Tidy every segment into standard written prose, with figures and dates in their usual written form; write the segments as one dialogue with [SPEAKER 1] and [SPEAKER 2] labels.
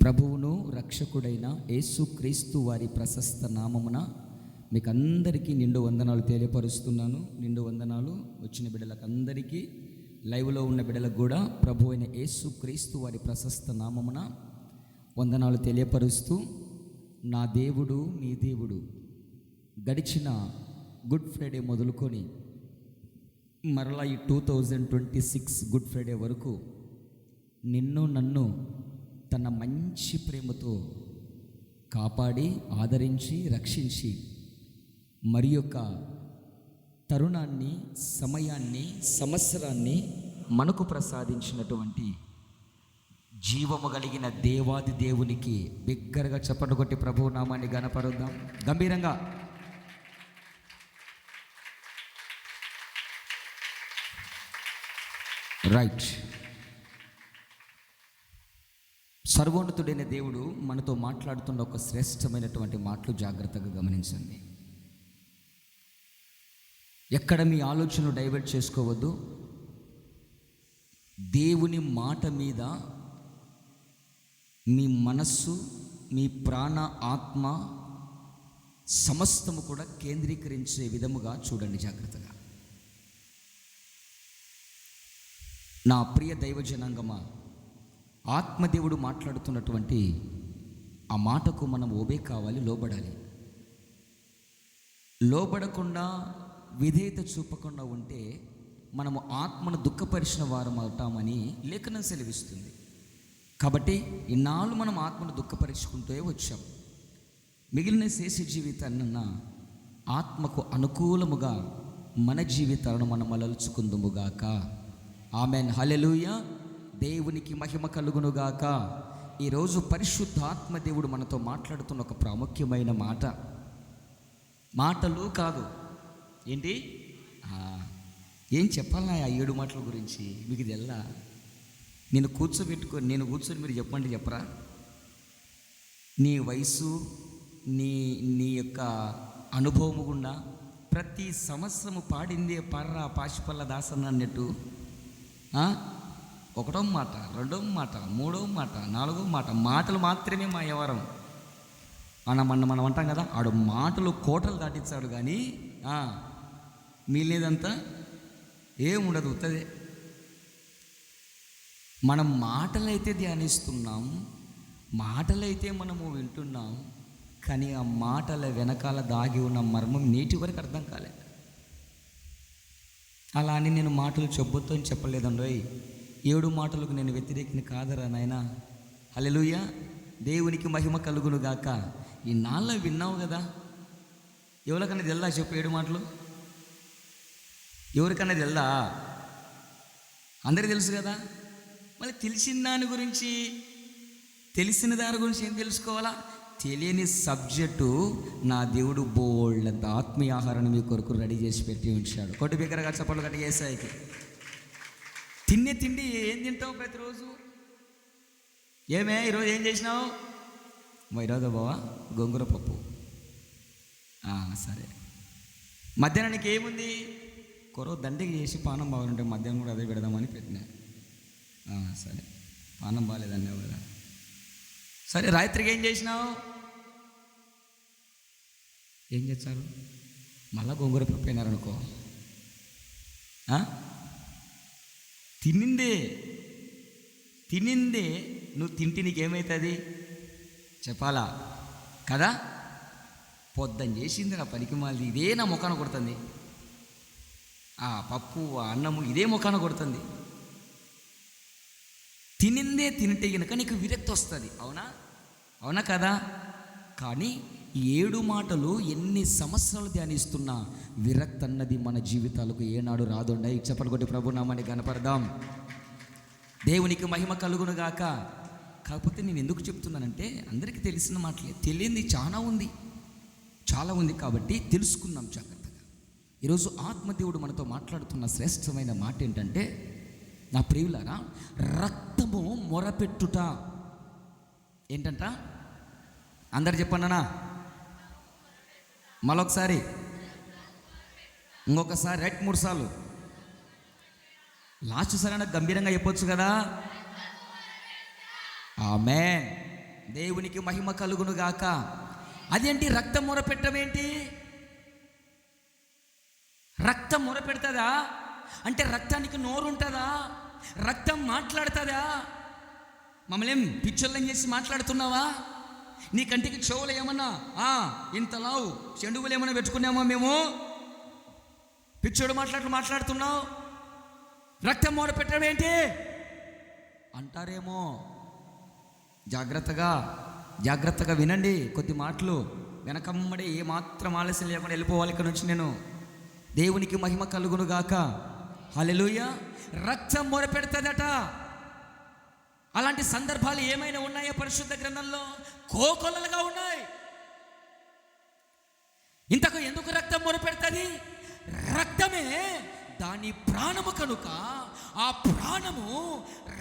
[SPEAKER 1] ప్రభువును రక్షకుడైన యేసుక్రీస్తు వారి ప్రశస్త నామమున మీకు అందరికీ నిండు వందనాలు తెలియపరుస్తున్నాను. నిండు వందనాలు వచ్చిన బిడ్డలకు అందరికీ, లైవ్లో ఉన్న బిడ్డలకు కూడా ప్రభు అయిన యేసుక్రీస్తు వారి ప్రశస్త నామమున వందనాలు తెలియపరుస్తూ, నా దేవుడు నీ దేవుడు గడిచిన గుడ్ ఫ్రైడే మొదలుకొని మరలా ఈ 2026 గుడ్ ఫ్రైడే వరకు నిన్ను నన్ను తన మంచి ప్రేమతో కాపాడి ఆదరించి రక్షించి మరి యొక్క తరుణాన్ని, సమయాన్ని, సంవత్సరాన్ని మనకు ప్రసాదించినటువంటి జీవము కలిగిన దేవాది దేవునికి బిగ్గరగా చప్పట్లు కొట్టి ప్రభువు నామాన్ని ఘనపరుద్దాం గంభీరంగా. రైట్. సర్వోన్నతుడైన దేవుడు మనతో మాట్లాడుతున్న ఒక శ్రేష్టమైనటువంటి మాటలు జాగ్రత్తగా గమనించండి. ఎక్కడ మీ ఆలోచనలు డైవర్ట్ చేసుకోవద్దు. దేవుని మాట మీద మీ మనస్సు, మీ ప్రాణ, ఆత్మ సమస్తము కూడా కేంద్రీకరించే విధముగా చూడండి జాగ్రత్తగా. నా ప్రియ దైవ జనాంగమా, ఆత్మదేవుడు మాట్లాడుతున్నటువంటి ఆ మాటకు మనం ఓబే కావాలి, లోబడాలి. లోబడకుండా విధేయత చూపకుండా ఉంటే మనము ఆత్మను దుఃఖపరిచిన వారం అవుతామని లేఖనం సెలవిస్తుంది. కాబట్టి ఇన్నాళ్ళు మనం ఆత్మను దుఃఖపరుచుకుంటూ వచ్చాం. మిగిలిన శేష జీవితాన్న ఆత్మకు అనుకూలముగా మన జీవితాలను మనం మలల్చుకుందుముగాక. ఆమెన్. హల్లెలూయా. దేవునికి మహిమ కలుగునుగాక. ఈరోజు పరిశుద్ధాత్మ దేవుడు మనతో మాట్లాడుతున్న ఒక ప్రాముఖ్యమైన మాట. మాటలు కాదు, ఏంటి ఏం చెప్పాలి ఆ 7 మాటల గురించి మీకు తెల్లా? నేను కూర్చొని మీరు చెప్పండి, చెప్పరా? నీ వయసు, నీ యొక్క అనుభవము గుండా ప్రతి సంవత్సరము పాడిందే పర్రా పాశిపల్ల దాసన్న అన్నట్టు ఒకటో మాట, రెండో మాట, మూడో మాట, నాలుగో మాట, మాటలు మాత్రమే మా వ్యవహారం. మనం అంటాం కదా, ఆడు మాటలు కోటలు దాటించాడు కానీ మిగిలినదంతా ఏముండదు, ఉత్తదే. మనం మాటలైతే ధ్యానిస్తున్నాం, మాటలైతే మనము వింటున్నాం, కానీ ఆ మాటల వెనకాల దాగి ఉన్న మర్మం నేటి వరకు అర్థం కాలేదు. అలా అని నేను మాటలు చెప్పొద్దు అని చెప్పలేదండోయ్. 7 మాటలకు నేను వ్యతిరేకిని కాదరా నాయనా. హల్లెలూయా. దేవునికి మహిమ కలుగునుగాక. ఈ నాళ్ళ విన్నావు కదా, ఎవరికన్నా తెల్దా చెప్పు 7 మాటలు? ఎవరికన్నా తెల్దా? అందరికీ తెలుసు కదా. మళ్ళీ తెలిసిన దాని గురించి ఏం తెలుసుకోవాలా? తెలియని సబ్జెక్టు నా దేవుడు బోల్డంత ఆత్మీయ ఆహారాన్ని మీ కొరకు రెడీ చేసి పెట్టి ఉంచాడు. కొట్టి బిగ్గరగా చప్పట్లు కట్టి ఏసాయికి. తిండి ఏం తింటావు ప్రతిరోజు? ఏమే ఈరోజు ఏం చేసినావు? ఈరోజు బావా గోంగూర పప్పు. సరే. మధ్యాహ్నానికి ఏముంది? కొరవ దండికి చేసి పానం బాగుంటే మధ్యాహ్నం కూడా అదే పెడదామని పెట్టినా. సరే, పానం బాగాలేదన్నావు కదా. సరే, రాత్రికి ఏం చేసినావు? ఏం చేస్తారు? మళ్ళా గోంగూర పప్పు అయినారనుకో. తినిందే నువ్వు తింటే నీకేమవుతుంది చెప్పాలా కదా? పొద్దున చేసింది నా పనికి మాలిది ఇదే నా ముఖాన కొడుతుంది. ఆ పప్పు, ఆ అన్నము ఇదే ముఖాన కొడుతుంది. తినిందే తింటే కనుక నీకు విరక్తి వస్తుంది. అవునా కదా? కానీ ఈ 7 మాటలు ఎన్ని సంవత్సరాలు ధ్యానిస్తున్నా విరక్తి అన్నది మన జీవితాలకు ఏనాడు రాదుండ. చెప్పలు కొట్టి ప్రభు నామాన్ని గణపడదాం. దేవునికి మహిమ కలుగునుగాక. కాకపోతే నేను ఎందుకు చెప్తున్నానంటే, అందరికీ తెలిసిన మాటలే, తెలియంది చాలా ఉంది కాబట్టి తెలుసుకుందాం జాగ్రత్తగా. ఈరోజు ఆత్మదేవుడు మనతో మాట్లాడుతున్న శ్రేష్టమైన మాట ఏంటంటే, నా ప్రియులారా, రక్తము మొరపెట్టుట. ఏంటంట? అందరు చెప్పండినా, మరొకసారి, ఇంకొకసారి, 3 సార్లు. లాస్ట్ సరైన గంభీరంగా చెప్పొచ్చు కదా. ఆమేన్. దేవునికి మహిమ కలుగును గాక. అదేంటి రక్తం మొరపెట్టడం ఏంటి? రక్తం మొరపెడుతుందా అంటే రక్తానికి నోరు ఉంటుందా? రక్తం మాట్లాడుతుందా? మమ్మల్ని ఏం పిచ్చోళ్ళని చేసి మాట్లాడుతున్నావా? నీ కంటికి చెవులు ఏమన్నా ఇంతలావు చెండుగులు ఏమన్నా పెట్టుకున్నామా మేము? పిచ్చోడు మాట్లాడుతున్నావు. రక్తం మొరపెట్టడం ఏంటి అంటారేమో. జాగ్రత్తగా వినండి. కొద్ది మాటలు వెనకమ్మడి ఏ మాత్రం ఆలస్యం లేకుండా వెళ్ళిపోవాలి ఇక్కడ నుంచి నేను. దేవునికి మహిమ కలుగును గాక. హల్లెలూయా. రక్తం మొరపెడుతుందట. అలాంటి సందర్భాలు ఏమైనా ఉన్నాయా పరిశుద్ధ గ్రంథంలో? కోకొల్లలుగా ఉన్నాయి. ఇంతకు ఎందుకు రక్తం మొరపెడుతుంది? రక్తమే దాని ప్రాణము కనుక ఆ ప్రాణము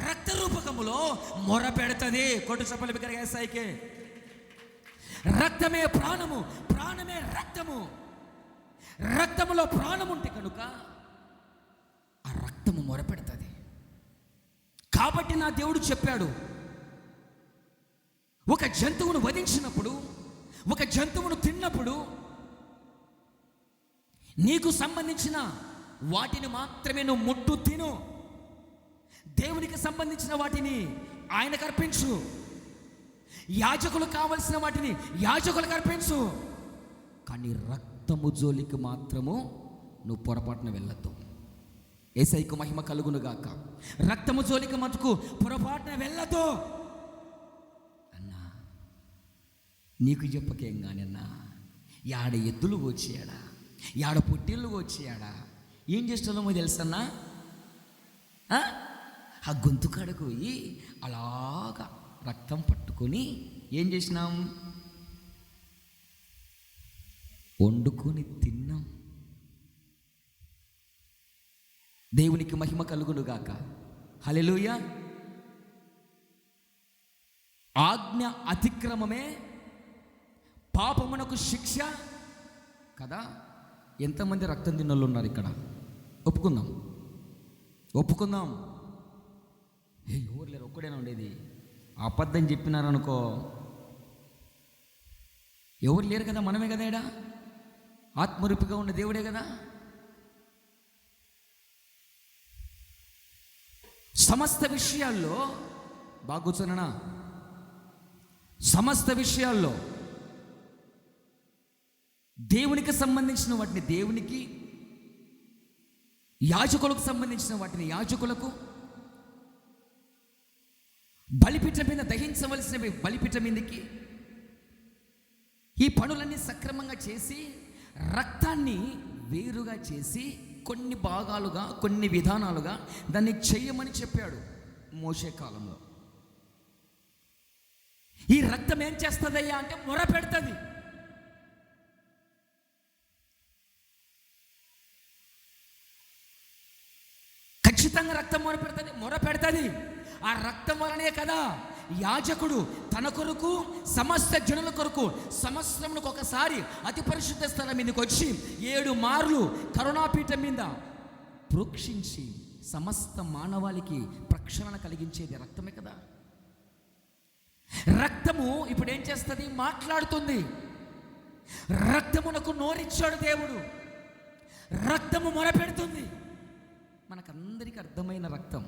[SPEAKER 1] రక్త రూపకములో మొరపెడుతుంది. కొట్టు చప్పలు బిగ్గరగా యేసయ్యకే. రక్తమే ప్రాణము, ప్రాణమే రక్తము. రక్తములో ప్రాణం ఉంటే కనుక ఆ రక్తము మొరపెడుతుంది. కాబట్టి నా దేవుడు చెప్పాడు, ఒక జంతువును వధించినప్పుడు, ఒక జంతువును తిన్నప్పుడు నీకు సంబంధించిన వాటిని మాత్రమే నువ్వు ముట్టు తిను. దేవునికి సంబంధించిన వాటిని ఆయనకు అర్పించు. యాజకులు కావలసిన వాటిని యాజకులకు అర్పించు. కానీ రక్తము జోలికి మాత్రము నువ్వు పొరపాటున వెళ్ళొద్దు. యేసయ్యకు మహిమ కలుగును గాక. రక్తము జోలికి మటుకు పొరపాటున వెళ్ళొద్దు అన్నా. నీకు చెప్పకేం కానీ అన్నా, యాడ ఎద్దులు వచ్చాడా, యాడ పొట్టిళ్ళు వచ్చాడా, ఏం చేస్తున్నామో తెలుసన్నా? ఆ గొంతు కాడకు పోయి అలాగా రక్తం పట్టుకొని ఏం చేసినాం? వండుకొని తిన్నాం. దేవునికి మహిమ కలుగును గాక. హల్లెలూయా. ఆజ్ఞ అతిక్రమమే పాపమునకు శిక్ష కదా. ఎంతమంది రక్తం తిన్నోళ్ళు ఉన్నారు ఇక్కడ? ఒప్పుకుందాం. ఎవరు లేరు, ఒక్కడైనా ఉండేది. అబద్ధం చెప్పినారనుకో, ఎవరు లేరు కదా, మనమే కదా. ఈడ ఆత్మరూపిగా ఉన్న దేవుడే కదా. సమస్త విషయాల్లో బాగుచున్నా, సమస్త విషయాల్లో దేవునికి సంబంధించిన వాటిని దేవునికి, యాజకులకు సంబంధించిన వాటిని యాజకులకు, బలిపీఠం మీద దహించవలసినవి బలిపీఠం మీదకి, ఈ పనులన్నీ సక్రమంగా చేసి రక్తాన్ని వేరుగా చేసి కొన్ని భాగాలుగా, కొన్ని విధానాలుగా దాన్ని చెయ్యమని చెప్పాడు మోషే కాలంలో. ఈ రక్తం ఏం చేస్తుందయ్యా అంటే మొర పెడుతుంది. ఖచ్చితంగా రక్తం మొర పెడుతుంది. ఆ రక్తం వలనే కదా యాజకుడు తన కొరకు, సమస్త జనుల కొరకు సంవత్సరములకు ఒకసారి అతి పరిశుద్ధ స్థలం మీదకి వచ్చి 7 మార్లు కరుణాపీఠం మీద ప్రోక్షించి సమస్త మానవాళికి ప్రక్షాళన కలిగించేది రక్తమే కదా. రక్తము ఇప్పుడు ఏం చేస్తుంది? మాట్లాడుతుంది. రక్తమునకు నోరిచ్చాడు దేవుడు. రక్తము మొరపెడుతుంది. మనకందరికీ అర్థమైన రక్తం,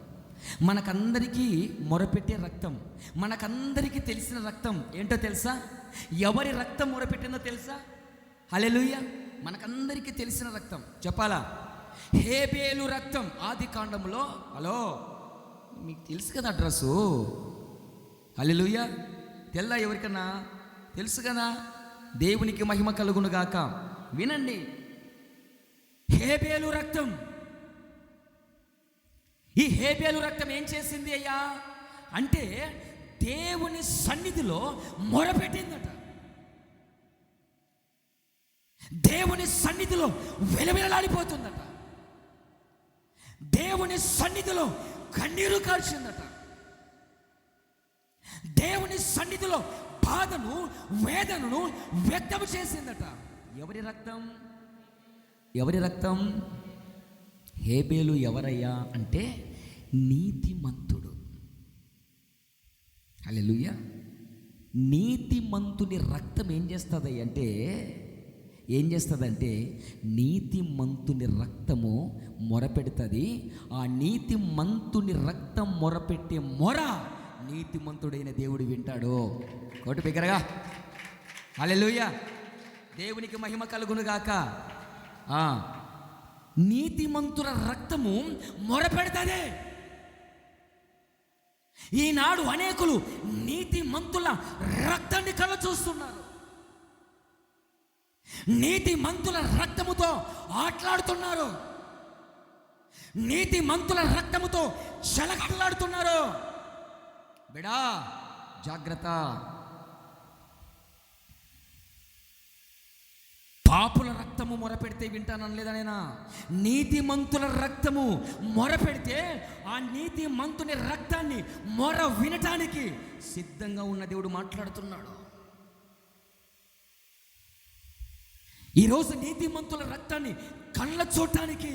[SPEAKER 1] మనకందరికీ మొరపెట్టే రక్తం, మనకందరికీ తెలిసిన రక్తం ఏంటో తెలుసా? ఎవరి రక్తం మొరపెట్టిందో తెలుసా? హల్లెలూయా. మనకందరికీ తెలిసిన రక్తం చెప్పాలా? హేబేలు రక్తం. ఆది కాండంలో, హలో మీకు తెలుసు కదా అడ్రస్సు. హల్లెలూయా. తెల్లా? ఎవరికన్నా తెలుసు కదా. దేవునికి మహిమ కలుగును గాక. వినండి, హేబేలు రక్తం. ఈ హేబేలు రక్తం ఏం చేసింది అయ్యా అంటే దేవుని సన్నిధిలో మొరపెట్టిందట. దేవుని సన్నిధిలో వెలవెలలాడిపోతుందట. దేవుని సన్నిధిలో కన్నీరు కార్చిందట. దేవుని సన్నిధిలో బాధను, వేదనను వ్యక్తం చేసిందట. ఎవరి రక్తం? ఎవరి రక్తం? హేబేలు ఎవరయ్యా అంటే నీతిమంతుడు. హల్లెలూయా. నీతిమంతుని రక్తం ఏం చేస్తుందంటే నీతిమంతుని రక్తము మొరపెడుతుంది. ఆ నీతిమంతుని రక్తం మొరపెట్టే మొర నీతిమంతుడైన దేవుడు వింటాడు. కోటి బిగ్గరగా హల్లెలూయా, దేవునికి మహిమ కలుగునుగాక. నీతిమంతుల రక్తము మొరపెడుతుంది. ఈనాడు అనేకులు నీతిమంతుల రక్తాన్ని కళ్ళ చూస్తున్నారు, నీతిమంతుల రక్తముతో ఆటలాడుతున్నారు, నీతిమంతుల రక్తముతో చెలగట్లాడుతున్నారు. బిడా జాగ్రత్త, పాపుల రక్తము మొరపెడితే వింటానలేదా నేనా? నీతిమంతుల రక్తము మొరపెడితే ఆ నీతిమంతుని రక్తాన్ని మొర వినటానికి సిద్ధంగా ఉన్న దేవుడు మాట్లాడుతున్నాడు. ఈరోజు నీతిమంతుల రక్తాన్ని కళ్ళ చూడటానికి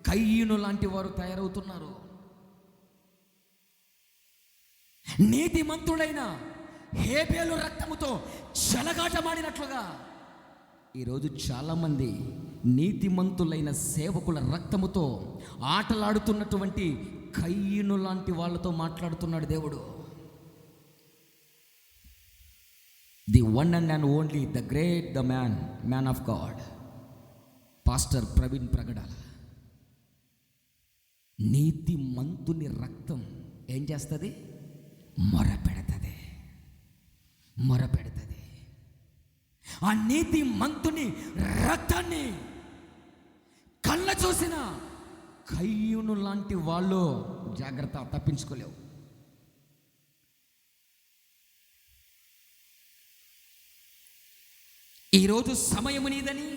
[SPEAKER 1] కయ్యూను లాంటి వారు తయారవుతున్నారు. నీతిమంతుడైన హేబేలు రక్తముతో చెలగాటమాడినట్లుగా ఈరోజు చాలామంది నీతిమంతులైన సేవకుల రక్తముతో ఆటలాడుతున్నటువంటి కయ్యూను లాంటి వాళ్ళతో మాట్లాడుతున్నాడు దేవుడు. The one and only, the great, the man of God, pastor Praveen Pragadala. నీతిమంతుని రక్తం ఏం చేస్తుంది? మొరపెడుతుంది. ఆ నీతిమంతుని రక్తాన్ని కళ్ళ చూసిన కయ్యూను లాంటి వాళ్ళు జాగ్రత్త, తప్పించుకోలేవు. ఈరోజు సమయము నీదని,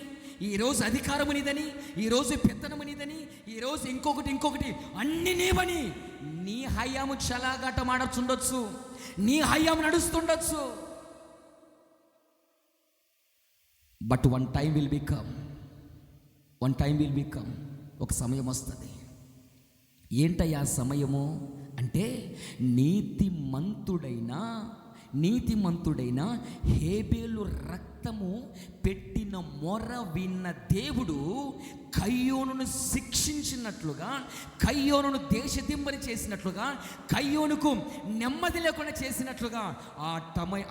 [SPEAKER 1] ఈరోజు అధికారము నీదని, ఈరోజు పెత్తనము నీదని, ఈరోజు ఇంకొకటి అన్ని నీవని నీ హయాము చలాగాటం ఆడొచ్చుండొచ్చు, నీ హయాము నడుస్తుండొచ్చు. But one time will become, ఒక సమయం వస్తుంది. ఏంటయ్యా సమయము అంటే, నీతిమంతుడైన హేబేలు రక్తము పెట్టిన మొర విన్న దేవుడు కయ్యోనును శిక్షించినట్లుగా, కయ్యోనును దేశదింబరి చేసినట్లుగా, కయ్యోనుకు నెమ్మది లేకుండా చేసినట్లుగా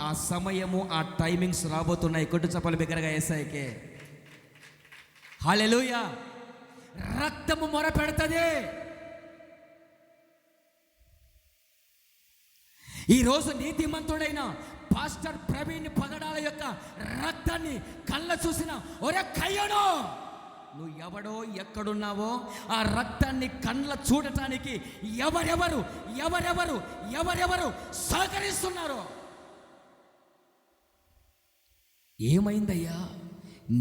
[SPEAKER 1] ఆ సమయము, ఆ టైమింగ్స్ రాబోతున్నాయి. కొట్టు చప్పలు బిగ్గరగా యేసయ్యకే. హల్లెలూయా. రక్తము మొర పెడుతుంది. ఈరోజు నీతిమంతుడైన పాస్టర్ ప్రవీణ్ పగడాల యొక్క రక్తాన్ని కళ్ళ చూసిన ఒరే కయ్యోను, నువ్వు ఎవడో ఎక్కడున్నావో ఆ రక్తాన్ని కళ్ళ చూడటానికి ఎవరెవరు సహకరిస్తున్నారో. ఏమైందయ్యా?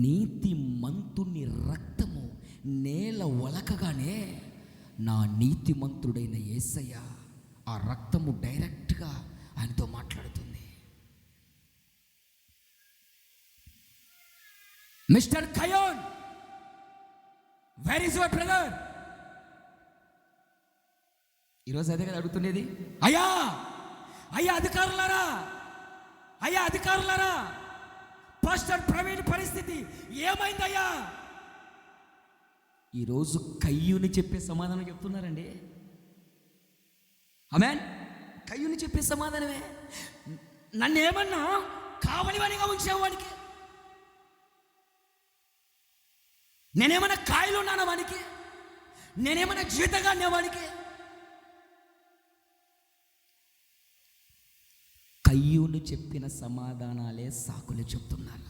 [SPEAKER 1] నీతిమంతుని రక్తము నేల ఒలకగానే నా నీతిమంతుడైన యేసయ్య ఆ రక్తము డైరెక్ట్గా ఆయనతో మాట్లాడుతుంది. Mister Cain, where is your brother? ఈరోజు అదే కదా అడుగుతున్నది. అయ్యా అధికారులారా, పాస్టర్ ప్రవీణ్ పరిస్థితి ఏమైందయ్యా? ఈరోజు కయ్యూని చెప్పే సమాధానం చెప్తున్నారండి. ఆమేన్. కయ్యూని చెప్పే సమాధానమే. నన్నేమన్నా కావలివానిగా ఉంచేవానికి, నేనేమన్నా కాయలు ఉన్నానా వానికి, నేనేమన్నా జీతగానే వానికి? కయ్యూను చెప్పిన సమాధానాలే సాకులు చెప్తున్నారు.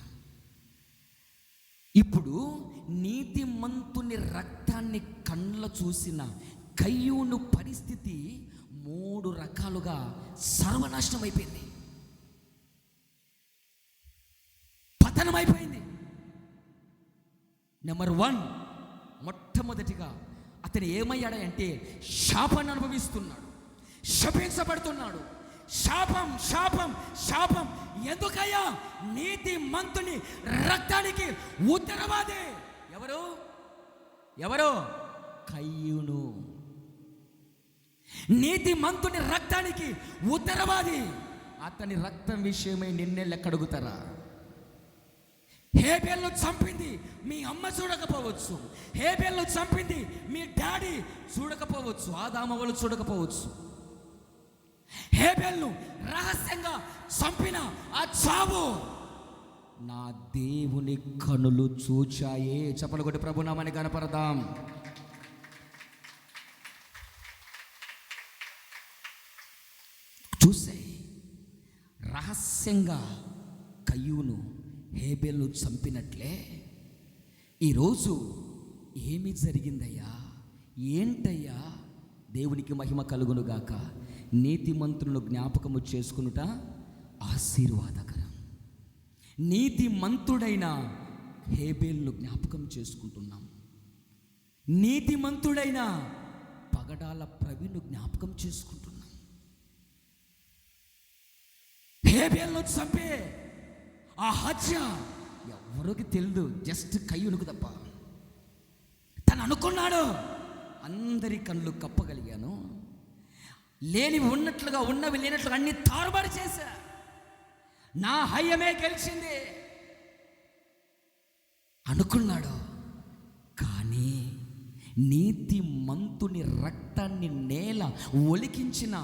[SPEAKER 1] ఇప్పుడు నీతిమంతుని రక్తాన్ని కళ్ళ చూసిన కయ్యూను పరిస్థితి 3 రకాలుగా సర్వనాశనం అయిపోయింది, పతనం అయిపోయింది. నెంబర్ 1, మొట్టమొదటిగా అతను ఏమయ్యాడంటే శాపాన్ని అనుభవిస్తున్నాడు, శపించబడుతున్నాడు. శాపం ఎందుకయ్యా? నీతిమంతుని రక్తానికి ఉత్తరవాది ఎవరు? కయ్యూను. నీతిమంతుని రక్తానికి ఉత్తరవాది. అతని రక్తం విషయమై నిన్నే లెక్కడుగుతారా? హేబేలును చంపింది మీ అమ్మ చూడకపోవచ్చు, హేబేలును చంపింది మీ డాడీ చూడకపోవచ్చు, ఆదామవలు చూడకపోవచ్చు. హేబేలును రహస్యంగా చంపిన ఆ చావు నా దేవుని కనులు చూచాయే. చెప్పలు కొట్టి ప్రభు నామాన్ని కనపడదాం. చూసాయి రహస్యంగా కయ్యూను హేబేలును చంపినట్లే ఈరోజు ఏమి జరిగిందయ్యా, ఏంటయ్యా? దేవునికి మహిమ కలుగునుగాక. నీతిమంతులను జ్ఞాపకము చేసుకునుట ఆశీర్వాదకరం. నీతిమంతుడైన హేబేలును జ్ఞాపకం చేసుకుంటున్నాం. నీతిమంతుడైన పగడాల ప్రవీణ్ను జ్ఞాపకం చేసుకుంటున్నాం. హేబేలును చంపే ఆ హత్య ఎవరికి తెలియదు, జస్ట్ కయ్యూనుకు తప్ప. తను అనుకున్నాడు అందరి కళ్ళు కప్పగలిగాను, లేనివి ఉన్నట్లుగా ఉన్నవి లేనట్లుగా అన్ని తారుమారు చేశా, నా హయ్యమే గెలిచింది అనుకున్నాడు. కానీ నీతిమంతుని రక్తాన్ని నేల ఒలికించిన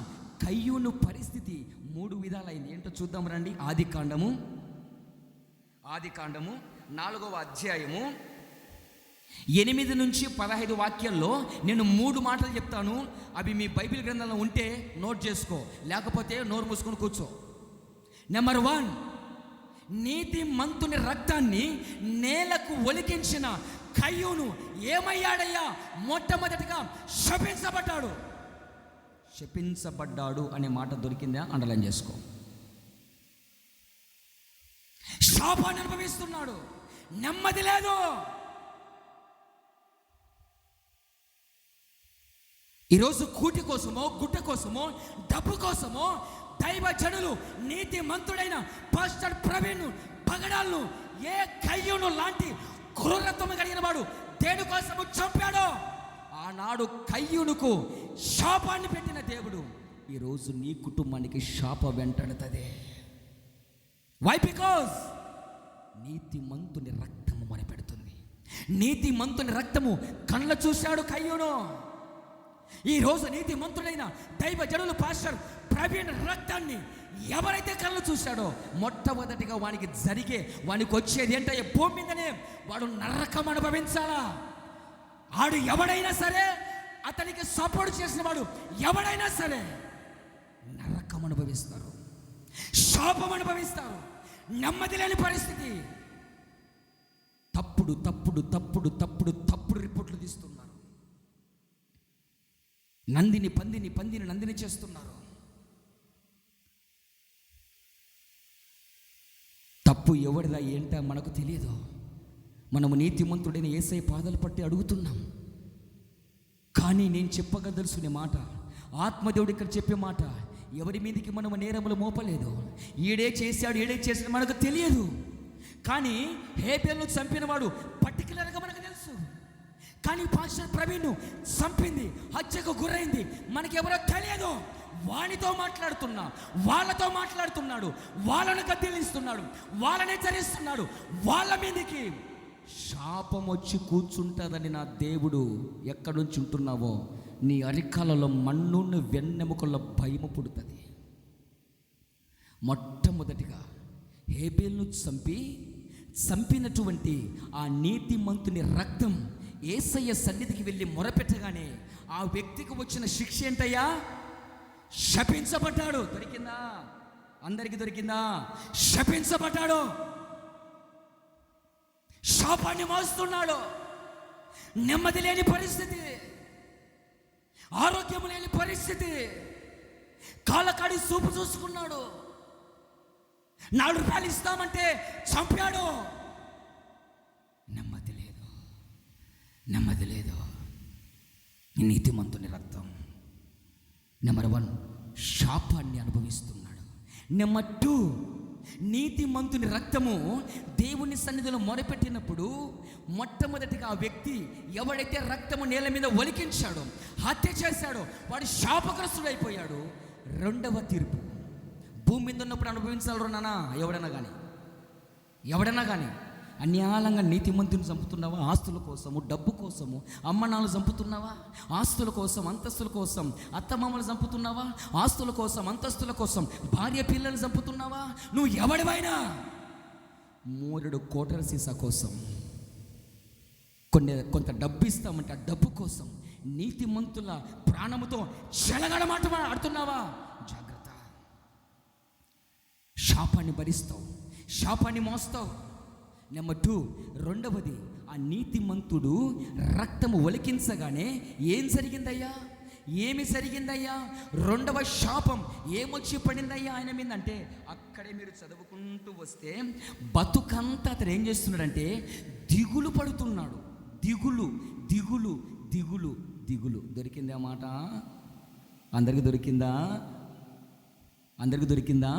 [SPEAKER 1] కయ్యూను పరిస్థితి 3 విధాలైంది. ఏంటో చూద్దాం రండి. ఆదికాండము 4వ అధ్యాయము 8 నుంచి 15 వాక్యాల్లో నేను 3 మాటలు చెప్తాను. అవి మీ బైబిల్ గ్రంథంలో ఉంటే నోట్ చేసుకో, లేకపోతే నోరు మూసుకొని కూర్చో. నెంబర్ 1, నీతిమంతుని రక్తాన్ని నేలకు ఒలికించిన కయ్యూను ఏమయ్యాడయ్యా? మొట్టమొదటిగా శపించబడ్డాడు అనే మాట దొరికిందా? అండర్లైన్ చేసుకో. శాపాన్ని అనుభవిస్తున్నాడు, నెమ్మది లేదు. ఈరోజు కూటి కోసమో, గుట్ట కోసమో, డబ్బు కోసమో దైవజనులు నీతిమంతుడైన పాస్టర్ ప్రవీణ్ పగడాలను ఏ కయ్యూను లాంటి క్రూరత్వం కలిగిన వాడు దేనికోసము చంపాడో ఆనాడు కయ్యూనుకు శాపాన్ని పెట్టిన దేవుడు ఈరోజు నీ కుటుంబానికి శాప వెంటాడుతుంది. వై? బికాజ్ నీతిమంతుని రక్తము మొరపెడుతుంది. నీతిమంతుని రక్తము కళ్ళ చూశాడు కయ్యూను. ఈరోజు నీతిమంతుడైన దైవజనులు పాస్టర్ ప్రవీణ్ రక్తాన్ని ఎవరైతే కళ్ళు చూశాడో మొట్టమొదటిగా వానికి వచ్చేది ఏంటంటే భూమి మీదనే వాడు నరకం అనుభవించాలా. ఆడు ఎవడైనా సరే, అతనికి సపోర్ట్ చేసిన వాడు ఎవడైనా సరే నరకం అనుభవిస్తారు, శాపం అనుభవిస్తారు, నెమ్మది లేని పరిస్థితి. తప్పుడు రిపోర్ట్లు తీస్తున్నారు. పందిని నందిని చేస్తున్నారు. తప్పు ఎవడిదా ఏంటో మనకు తెలియదు. మనము నీతిమంతుడైన యేసయ్య పాదాలు పట్టి అడుగుతున్నాం. కానీ నేను చెప్పగదలుచుకునే మాట, ఆత్మదేవుడు ఇక్కడ చెప్పే మాట, ఎవరి మీదకి మనము నేరములు మోపలేదు. ఈడే చేశాడు మనకు తెలియదు. కానీ హేబేలును చంపినవాడు పర్టికులర్గా మనకు తెలుసు. కానీ పాస్టర్ ప్రవీణ్ చంపింది, హత్యకు గురైంది మనకెవరో తెలియదు. వాళ్ళతో మాట్లాడుతున్నాడు, వాళ్ళను గద్దెలిస్తున్నాడు, వాళ్ళనే చరిస్తున్నాడు. వాళ్ళ మీదకి శాపం వచ్చి కూర్చుంటుందని నా దేవుడు ఎక్కడి నుంచి ఉంటున్నావో నీ అరికాలలో మన్నును వెన్నెముకల్లో భయము పుడుతుంది. మొట్టమొదటిగా హేబేలును చంపినటువంటి ఆ నీతిమంతుని రక్తం యేసయ్య సన్నిధికి వెళ్ళి మొరపెట్టగానే ఆ వ్యక్తికి వచ్చిన శిక్ష ఏంటయ్యా? శపించబడ్డాడు. దొరికిందా? అందరికీ దొరికిందా? శపించబడ్డాడు. శాపాన్ని మోస్తున్నాడు. నెమ్మది లేని పరిస్థితి, ఆరోగ్యం లేని పరిస్థితి, కాళ్ళకాడి సూపు చూసుకున్నాడు. 4 రూపాయలు ఇస్తామంటే చంపాడు. నెమ్మది లేదు. నీతిమంతుని రక్తం. నెంబర్ 1, శాపాన్ని అనుభవిస్తున్నాడు. నెంబర్ 2, నీతిమంతుని రక్తము దేవుని సన్నిధిలో మొరపెట్టినప్పుడు మొట్టమొదటిగా ఆ వ్యక్తి ఎవడైతే రక్తము నేల మీద ఒలికించాడో, హత్య చేశాడో, వాడు శాపగ్రస్తుడైపోయాడు. రెండవ తీర్పు భూమి మీద ఉన్నప్పుడు అనుభవించాలి నాన్న. ఎవడైనా కానీ అన్యాయంగా నీతిమంతుని చంపుతున్నావా? ఆస్తుల కోసము, డబ్బు కోసము అమ్మనాలు చంపుతున్నావా? ఆస్తుల కోసం, అంతస్తుల కోసం అత్తమామలు చంపుతున్నావా? ఆస్తుల కోసం, అంతస్తుల కోసం భార్య పిల్లలు చంపుతున్నావా? నువ్వు ఎవడివైనా మూరెడు కోటర సీసా కోసం, కొంత డబ్బు ఇస్తామంటే ఆ డబ్బు కోసం నీతిమంతుల ప్రాణముతో చెలగడమాట ఆడుతున్నావా? జాగ్రత్త. శాపాన్ని భరిస్తావు, శాపాన్ని మోస్తావు. నెంబర్ 2, రెండవది, ఆ నీతిమంతుడు రక్తము ఒలికించగానే ఏమి జరిగిందయ్యా? రెండవ శాపం ఏమొచ్చి పడిందయ్యా ఆయన మీద అంటే, అక్కడే మీరు చదువుకుంటూ వస్తే బతుకంతా అతను ఏం చేస్తున్నాడంటే దిగులు పడుతున్నాడు. దిగులు. దొరికిందా మాట? అందరికి దొరికిందా?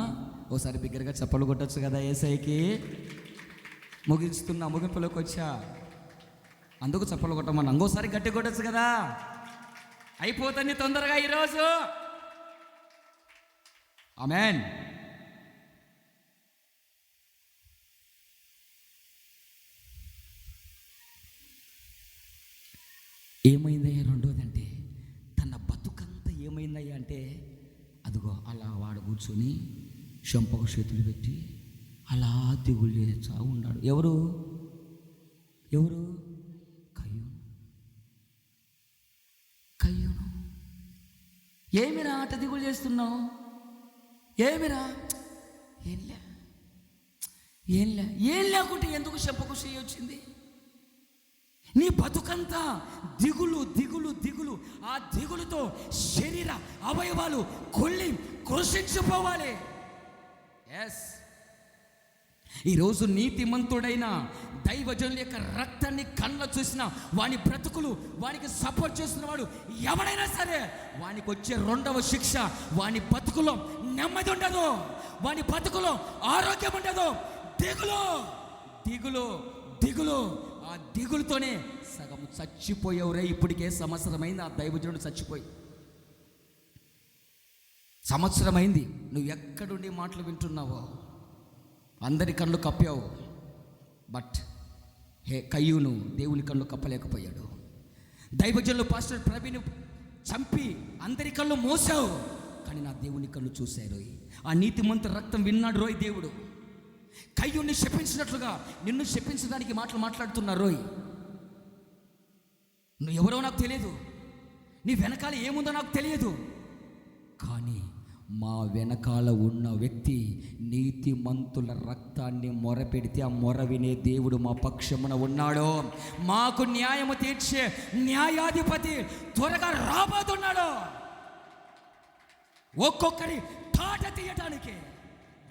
[SPEAKER 1] ఓసారి బిగ్గరగా చప్పలు కొట్టచ్చు కదా యేసయ్యకి. ముగింపులోకి వచ్చా, అందుకు చప్పలు కొట్టమని ఇంకోసారి గట్టి కొట్టచ్చు కదా. అయిపోతుంది తొందరగా ఈరోజు. ఆమేన్. ఏమైందయ్యా రెండోది అంటే, తన బతుకంతా ఏమైందయ్యా అంటే, అదిగో అలా వాడు కూర్చొని చెంపకు చేతులు పెట్టి అలా దిగులు చేస్తా ఉన్నాడు. ఎవరు? కయ్యూను. ఏమిరా అట దిగులు చేస్తున్నావు? ఏమిరా? ఏం లేకుంటే ఎందుకు చెంపకు చేయి వచ్చింది? నీ బతుకంతా దిగులు. ఆ దిగులుతో శరీర అవయవాలు కృషించిపోవాలి. ఎస్, ఈరోజు నీతిమంతుడైన దైవజనుల యొక్క రక్తాన్ని కళ్ళ చూసిన వాని బ్రతుకులు, వానికి సపోర్ట్ చేస్తున్న వాడు ఎవడైనా సరే, వానికి వచ్చే రెండవ శిక్ష, వాని బతుకులో నెమ్మది ఉండదు, వాని బతుకులో ఆరోగ్యం ఉండదు. దిగులు. ఆ దిగులుతోనే సగం చచ్చిపోయేవరే. ఇప్పటికే సంవత్సరమైంది ఆ దైవజనుడు చచ్చిపోయి. సంవత్సరమైంది. నువ్వు ఎక్కడుండి మాటలు వింటున్నావో, అందరి కళ్ళు కప్పావు. బట్ కయ్యూను దేవుని కళ్ళు కప్పలేకపోయాడు. దైవజనులు పాస్టర్ ప్రవీణ్ చంపి అందరి కళ్ళు మోసావు, కానీ నా దేవుని కళ్ళు చూశారు. ఆ నీతిమంతు రక్తం విన్నాడు రోయ్ దేవుడు. కయ్యూని శపించినట్లుగా నిన్ను శపించడానికి మాట్లాడుతున్నారు రోయ్. నువ్వు ఎవరో నాకు తెలియదు, నీ వెనకాల ఏముందో నాకు తెలియదు, కానీ మా వెనకాల ఉన్న వ్యక్తి నీతిమంతుల రక్తాన్ని మొరపెడితే ఆ మొర వినే దేవుడు మా పక్షమున ఉన్నాడు. మాకు న్యాయము తీర్చే న్యాయాధిపతి త్వరగా రాబోతున్నాడు. ఒక్కొక్కరి తాట తీయటానికి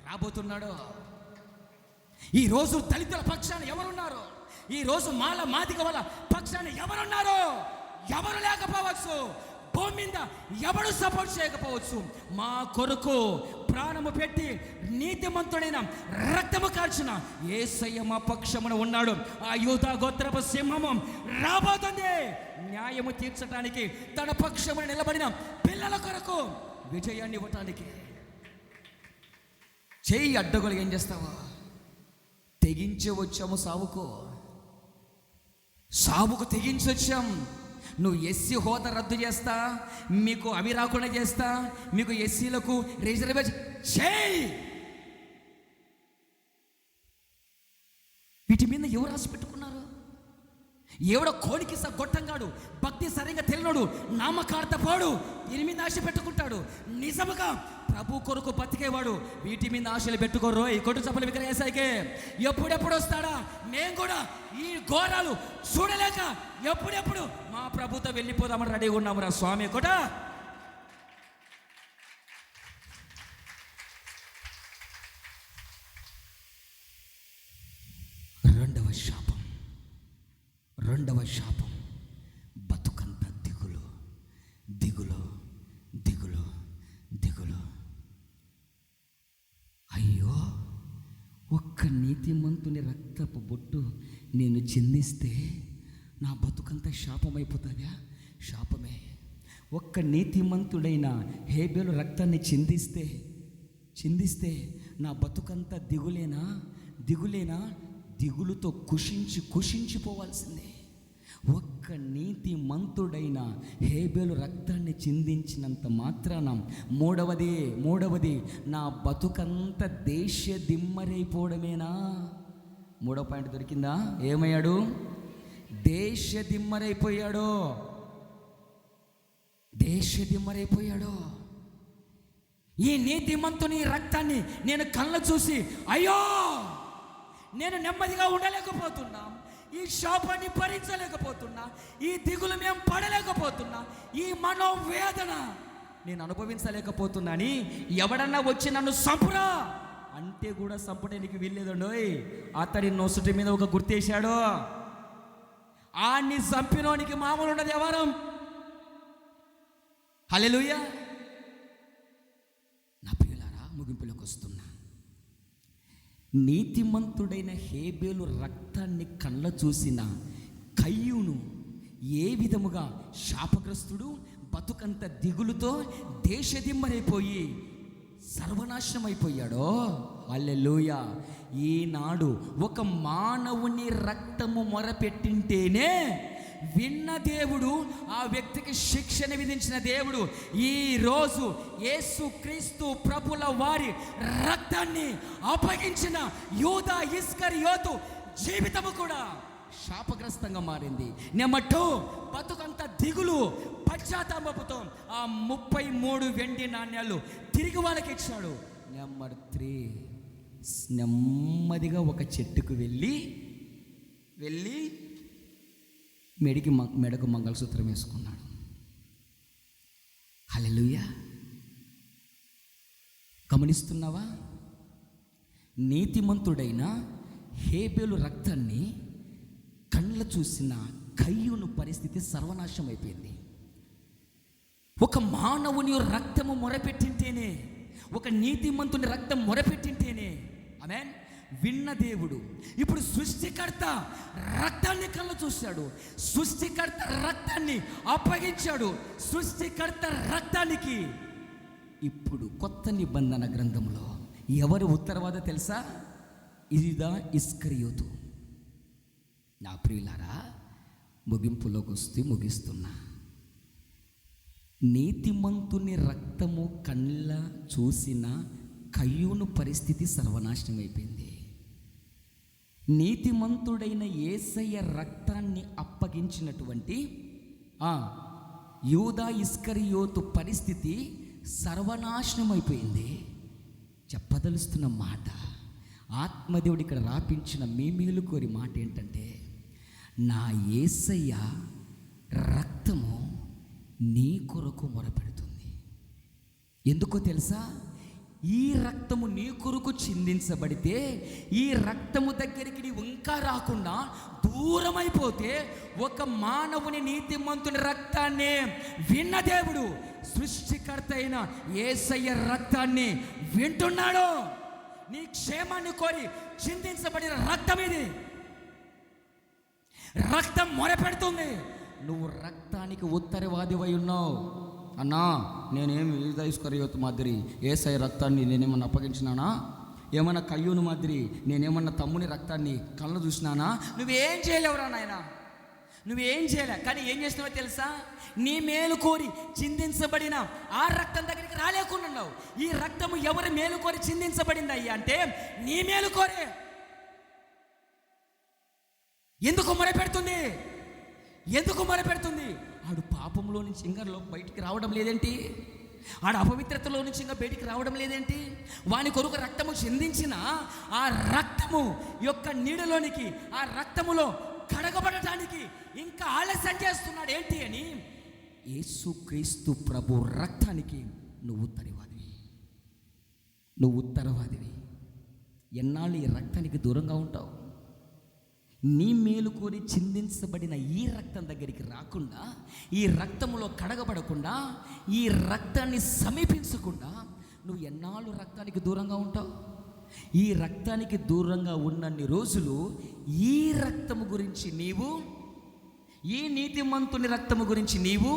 [SPEAKER 1] రాబోతున్నాడు. ఈరోజు దళితుల పక్షాన ఎవరున్నారు? ఈరోజు మాదిగ వాళ్ళ పక్షాన ఎవరున్నారు? ఎవరు లేకపోవచ్చు. భూమి మీద ఎవడు సపోర్ట్ చేయకపోవచ్చు. మా కొరకు ప్రాణము పెట్టి నీతిమంతుడైన రక్తము కార్చిన యేసయ్య మా పక్షమున ఉన్నాడు. ఆ యూదా గోత్రపు సింహము రాబోతుంది న్యాయము తీర్చడానికి, తన పక్షమున నిలబడిన పిల్లల కొరకు విజయాన్ని ఇవ్వటానికి. చేయి అడ్డగోలు ఏం చేస్తావా? తెగించి వచ్చాము సావుకు తెగించి వచ్చాం. నువ్వు ఎస్సీ హోదా రద్దు చేస్తా, మీకు అవి రాకుండా చేస్తా, మీకు ఎస్సీలకు రిజర్వేషన్ చేయి. వీటి మీద ఎవరు రాసి పెట్టుకున్నారు? ఎవడో కోడికి గొట్టంగాడు, భక్తి సరిగా తెలియడు, నామకార్థ పోడు, దీని మీద ఆశ పెట్టుకుంటాడు. నిజముగా ప్రభు కొరకు బతికేవాడు వీటి మీద ఆశలు పెట్టుకోరు. ఈ కొట్టు చప్పలు విగ్రహేసాయికే ఎప్పుడెప్పుడు వస్తాడా? మేము కూడా ఈ ఘోరాలు చూడలేక ఎప్పుడెప్పుడు మా ప్రభుతో వెళ్ళిపోదామని రెడీగా ఉన్నాము రా స్వామి. కూడా రెండవ శాపం బతుకంత దిగులు. అయ్యో ఒక్క నీతిమంతుని రక్తపు బొట్టు నేను చిందిస్తే నా బతుకంతా శాపమైపోతుందా? శాపమే. ఒక్క నీతిమంతుడైన హేబేలు రక్తాన్ని చిందిస్తే నా బతుకంతా దిగులేనా? దిగులుతో కుషించిపోవాల్సిందే. ఒక్క నీతిమంతుడైన హేబేలు రక్తాన్ని చిందించినంత మాత్రాన మూడవది నా బతుకంత దేశ దిమ్మరైపోవడమేనా? మూడో పాయింట్ దొరికిందా? ఏమయ్యాడు? దేశ దిమ్మరైపోయాడు. ఈ నీతిమంతుని రక్తాన్ని నేను కళ్ళ చూసి అయ్యో నేను నెమ్మదిగా ఉండలేకపోతున్నా, ఈ శాపాన్ని భరించలేకపోతున్నా, ఈ దిగులు మేము పడలేకపోతున్నా, ఈ మనోవేదన నేను అనుభవించలేకపోతున్నా అని ఎవడన్నా వచ్చి నన్ను సంపురా అంటే కూడా సంపడానికి వీల్లేదండోయ్. అతడి నొసటి మీద ఒక గుర్తేశాడు. ఆన్ని చంపినోనికి మామూలు ఉండదు ఎవరం. హల్లెలూయా. నా ప్రియులారా, ముగింపులోకి వస్తున్నా. నీతిమంతుడైన హేబేలు రక్తాన్ని కళ్ళ చూసిన కయ్యూను ఏ విధముగా శాపగ్రస్తుడు బతుకంత దిగులుతో దేశదిమ్మరైపోయి సర్వనాశనం అయిపోయాడో, హల్లెలూయా. ఈనాడు ఒక మానవుని రక్తము మొరపెట్టింటేనే విన్న దేవుడు, ఆ వ్యక్తికి శిక్షణ విధించిన దేవుడు ఈరోజు యేసుక్రీస్తు ప్రభుల వారి రక్తాన్ని అప్పగించిన యూదా ఇస్కరియోతు జీవితము కూడా శాపగ్రస్తంగా మారింది. నెంబర్ 2, బతుకంత దిగులు పశ్చాత్తాపంతో ఆ 33 వెండి నాణ్యాలు తిరిగి వాళ్ళకి ఇచ్చాడు. నెంబర్ 3, నెమ్మదిగా ఒక చెట్టుకు వెళ్ళి మెడకు మంగళసూత్రం వేసుకున్నాడు. హల్లెలూయా. గమనిస్తున్నావా? నీతిమంతుడైన హేబేలు రక్తాన్ని కళ్ళ చూసిన కయ్యూను పరిస్థితి సర్వనాశనం అయిపోయింది. ఒక మానవుని రక్తము మొరపెట్టింటేనే, ఒక నీతిమంతుని రక్తం మొరపెట్టింటేనే ఆమేన్ విన్న దేవుడు ఇప్పుడు సృష్టికర్త రక్తాన్ని కళ్ళ చూశాడు. సృష్టికర్త రక్తాన్ని అప్పగించాడు. సృష్టికర్త రక్తానికి ఇప్పుడు కొత్త నిబంధన గ్రంథంలో ఎవరు ఉత్తరవాద తెలుసా? యూదా ఇస్కరియోతు. నా ప్రియులారా, ముగింపులోకి ముగిస్తున్నా. నీతిమంతుని రక్తము కళ్ళ చూసిన కయ్యూను పరిస్థితి సర్వనాశనం అయిపోయింది. నీతిమంతుడైన యేసయ్య రక్తాన్ని అప్పగించినటువంటి యూదా ఇస్కరియోతు పరిస్థితి సర్వనాశనం అయిపోయింది. చెప్పదలుస్తున్న మాట, ఆత్మదేవుడు ఇక్కడ రాపించిన మీ మేలు కోరి మాట ఏంటంటే, నా యేసయ్య రక్తము నీ కొరకు మొరపెడుతుంది. ఎందుకో తెలుసా? ఈ రక్తము నీ కొరకు చిందించబడితే, ఈ రక్తము దగ్గరికి నీవు ఇంకా రాకుండా దూరమైపోతే, ఒక మానవుని నీతిమంతుని రక్తాన్ని విన్న దేవుడు సృష్టికర్త అయిన యేసయ్య రక్తాన్ని వింటున్నాడు. నీ క్షేమాన్ని కోరి చిందించబడిన రక్తం ఇది. రక్తం మొరపెడుతుంది. నువ్వు రక్తానికి ఉత్తరవాదివై ఉన్నావు. అన్నా, నేనేమి యూదా ఇస్కరియోతు మాదిరి యేసయ్య రక్తాన్ని నేనేమన్నా అప్పగించినానా? ఏమన్నా కయ్యూను మాదిరి నేనేమన్నా తమ్ముని రక్తాన్ని కళ్ళ చూసినానా? నువ్వేం చేయలేవురా నాయన, నువ్వేం చేయలే. కానీ ఏం చేస్తున్నావో తెలుసా? నీ మేలు కోరి చిందించబడిన ఆ రక్తం దగ్గరికి రాలేకున్నావు. ఈ రక్తము ఎవరి మేలు కోరి చిందించబడింది అయ్యా అంటే నీ మేలు కోరే. ఎందుకు మొరపెడుతుంది? ఆడు పాపంలో నుంచి ఇంకా బయటికి రావడం లేదేంటి? ఆడ అపవిత్రతలో నుంచి ఇంకా బయటికి రావడం లేదేంటి? వాని కొరకు రక్తము చిందించిన ఆ రక్తము యొక్క నీడలోనికి, ఆ రక్తములో కడగబడటానికి ఇంకా ఆలస్యం చేస్తున్నాడు ఏంటి అని యేసుక్రీస్తు ప్రభు రక్తానికి నువ్వు ఉత్తరవాదివి. ఎన్నాళ్ళు ఈ రక్తానికి దూరంగా ఉంటావు? నీ మేలు కోరి చిందించబడిన ఈ రక్తం దగ్గరికి రాకుండా, ఈ రక్తములో కడగబడకుండా, ఈ రక్తాన్ని సమీపించకుండా నువ్వు ఎన్నాళ్ళు రక్తానికి దూరంగా ఉంటావు? ఈ రక్తానికి దూరంగా ఉన్నన్ని రోజులు ఈ రక్తము గురించి నీవు, ఈ నీతిమంతుని రక్తము గురించి నీవు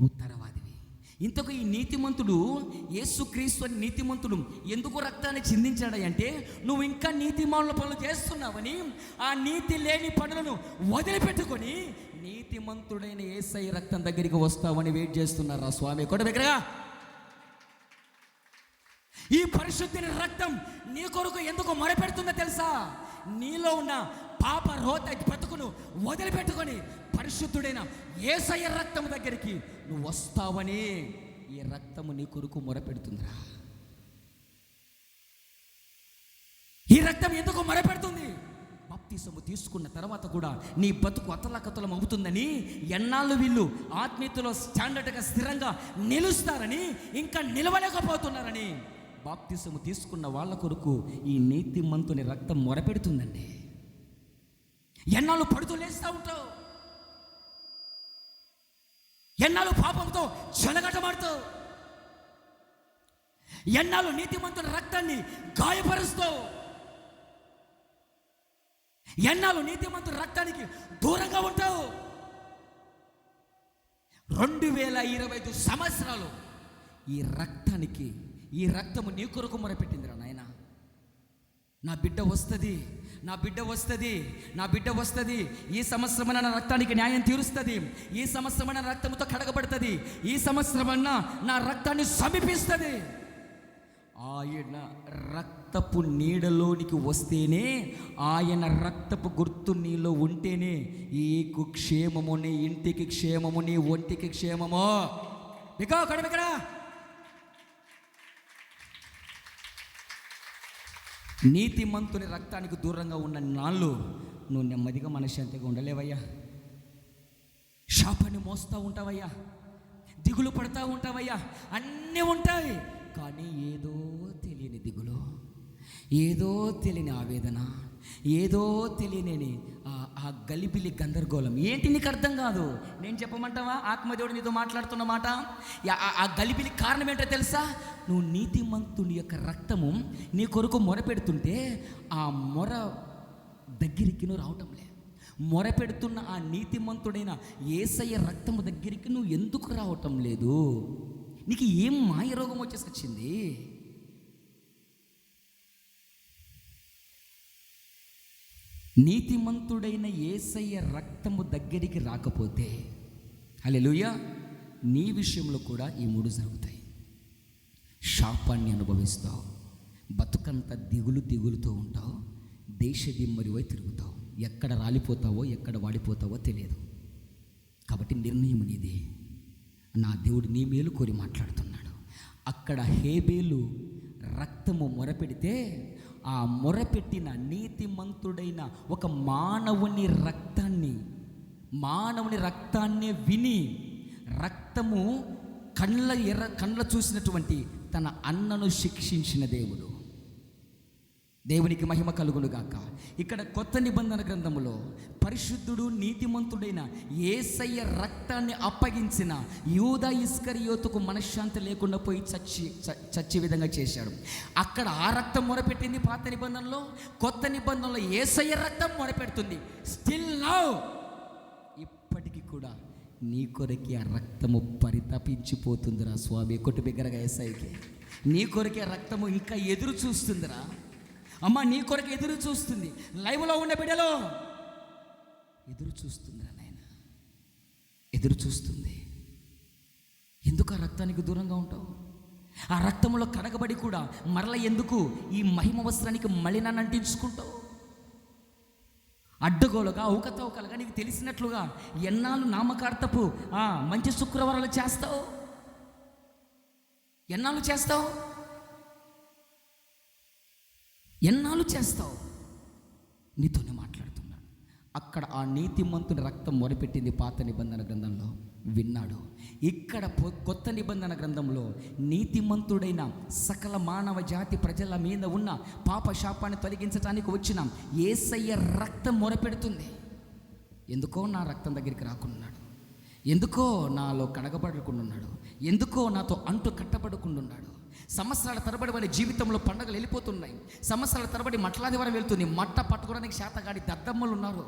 [SPEAKER 1] ఉత్తరవాదివి. ఇంతకు ఈ నీతిమంతుడు, యేసుక్రీస్తు అని నీతిమంతుడు ఎందుకు రక్తాన్ని చిందించాడు అంటే, నువ్వు ఇంకా నీతిమానుల పనులు చేస్తున్నావని, ఆ నీతి లేని పనులను వదిలిపెట్టుకొని నీతిమంతుడైన యేసయ్య రక్తం దగ్గరికి వస్తావని వెయిట్ చేస్తున్నారు ఆ స్వామి కూడా దగ్గరగా. ఈ పరిశుద్ధిని రక్తం నీ కొరకు ఎందుకు మొరపెడుతుందో తెలుసా? నీలో ఉన్న పాప రోత బ్రతుకును వదిలిపెట్టుకొని పరిశుద్ధుడైన యేసయ్య రక్తం దగ్గరికి నువ్వు వస్తావని ఈ రక్తము నీ కొరకు మొరపెడుతుందిరా. ఈ రక్తం ఎందుకు మొరపెడుతుంది? బాప్తిసము తీసుకున్న తర్వాత కూడా నీ బతుకు అతలకతలం అవుతుందని, ఎన్నాళ్ళు వీళ్ళు ఆత్మీయతలో స్టాండర్డ్గా స్థిరంగా నిలుస్తారని, ఇంకా నిలవలేకపోతున్నారని బాప్తిసము తీసుకున్న వాళ్ళ కొరకు ఈ నీతిమంతుని రక్తం మొరపెడుతుందండి. ఎన్నాళ్ళు పడుతూ లేస్తూ ఉంటావు, ఎన్నాళ్ళు పాపంతో చెలగటమాడుతావు, ఎన్నాళ్ళు నీతిమంతుని రక్తాన్ని గాయపరుస్తావు, ఎన్నాళ్ళు నీతిమంతుని రక్తానికి దూరంగా ఉంటావు. 2025 సంవత్సరాలు ఈ రక్తానికి, ఈ రక్తము నీ కొరకు మొరపెట్టిందిరా నాయన. నా బిడ్డ వస్తుంది, నా బిడ్డ వస్తుంది, నా బిడ్డ వస్తుంది, ఈ సంవత్సరమైన నా రక్తానికి న్యాయం తీరుస్తుంది, ఈ సంవత్సరమైన రక్తముతో కడగబడుతుంది, ఈ సంవత్సరమన్నా నా రక్తాన్ని సమీపిస్తుంది. ఆయన రక్తపు నీడలోనికి వస్తేనే, ఆయన రక్తపు గుర్తు నీలో ఉంటేనే ఈకు క్షేమము, నీ ఇంటికి క్షేమము, నీ ఒంటికి క్షేమము. ఇక కడబెక్కడా నీతిమంతుని రక్తానికి దూరంగా ఉన్న నాళ్ళు నువ్వు నెమ్మదిగా మనశ్శాంతిగా ఉండలేవయ్యా. శాపాన్ని మోస్తూ ఉంటావయ్యా, దిగులు పడతా ఉంటావయ్యా, అన్నీ ఉంటాయి. కానీ ఏదో తెలియని దిగులు, ఏదో తెలియని ఆవేదన, ఏదో తెలియని ఆ గలిబిలి గందరగోళం ఏంటి నీకు అర్థం కాదు. నేను చెప్పమంటావా? ఆత్మదేవుడు నీతో మాట్లాడుతున్న మాట. ఆ గలిబిలి కారణం ఏంటో తెలుసా? నువ్వు నీతిమంతుని యొక్క రక్తము నీ కొరకు మొరపెడుతుంటే ఆ మొర దగ్గరికి నువ్వు రావటం లే. మొరపెడుతున్న ఆ నీతిమంతుడైన యేసయ్య రక్తము దగ్గరికి నువ్వు ఎందుకు రావటం లేదు? నీకు ఏం మాయ రోగం వచ్చేసి వచ్చింది? నీతిమంతుడైన యేసయ్య రక్తము దగ్గరికి రాకపోతే, హల్లెలూయా, నీ విషయంలో కూడా ఈ 3 జరుగుతాయి. శాపాన్ని అనుభవిస్తావు, బతుకంత దిగులుతో ఉంటావు, దేశదిమ్మరివై తిరుగుతావు, ఎక్కడ రాలిపోతావో ఎక్కడ వాడిపోతావో తెలియదు. కాబట్టి నిర్ణయం నీది. నా దేవుడు నీ మేలు కోరి మాట్లాడుతున్నాడు. అక్కడ హేబేలు రక్తము మొరపెడితే, ఆ మొరపెట్టిన నీతిమంతుడైన ఒక మానవుని రక్తాన్ని విని, రక్తము కళ్ళ చూసినటువంటి తన అన్నను శిక్షించిన దేవుడు. దేవునికి మహిమ కలుగును గాక. ఇక్కడ కొత్త నిబంధన గ్రంథములో పరిశుద్ధుడు నీతిమంతుడైన యేసయ్య రక్తాన్ని అప్పగించిన యూదా ఇస్కరియోతుకు మనశ్శాంతి లేకుండా పోయి చచ్చే విధంగా చేశాడు. అక్కడ ఆ రక్తం మొరపెట్టింది పాత నిబంధనలో, కొత్త నిబంధనలో యేసయ్య రక్తం మొరపెడుతుంది. స్టిల్ నౌ, ఇప్పటికీ కూడా నీ కొరకి ఆ రక్తము పరితపించిపోతుందిరా స్వామి. కొట్టు బిగ్గరగా యేసయ్యకి. నీ కొరకి ఆ రక్తము ఇంకా ఎదురు చూస్తుందిరా అమ్మ, నీ కొరకు ఎదురు చూస్తుంది. లైవ్లో ఉన్న బిడ్డలో ఎదురు చూస్తుందిరా నాయన, ఎదురు చూస్తుంది. ఎందుకు ఆ రక్తానికి దూరంగా ఉంటావు? ఆ రక్తంలో కడగబడి కూడా మరల ఎందుకు ఈ మహిమ వస్త్రానికి మలినాన్ని అంటించుకుంటావు? అడ్డగోలుగా, ఔకతౌకలుగా, నీకు తెలిసినట్లుగా ఎన్నాళ్ళు నామకార్థపు మంచి శుక్రవారాలు చేస్తావు? ఎన్నాళ్ళు చేస్తావు? నీతోనే మాట్లాడుతున్నాడు. అక్కడ ఆ నీతిమంతుని రక్తం మొరపెట్టింది పాత నిబంధన గ్రంథంలో, విన్నాడు. ఇక్కడ కొత్త నిబంధన గ్రంథంలో నీతిమంతుడైన సకల మానవ జాతి ప్రజల మీద ఉన్న పాప శాపాన్ని తొలగించడానికి వచ్చిన యేసయ్య రక్తం మొరపెడుతుంది. ఎందుకో నా రక్తం దగ్గరికి రాకున్నాడు, ఎందుకో నాలో కడగబడకుండా ఉన్నాడు, ఎందుకో నాతో అంటు కట్టబడకుండా ఉన్నాడు. సంవత్సరాల తరబడి వారి జీవితంలో పండుగలు వెళ్ళిపోతున్నాయి, సంవత్సరాల తరబడి మట్లాది వారం వెళ్తుంది, మట్ట పట్టుకోవడానికి శాతగాడి దద్దమ్మలు ఉన్నారు.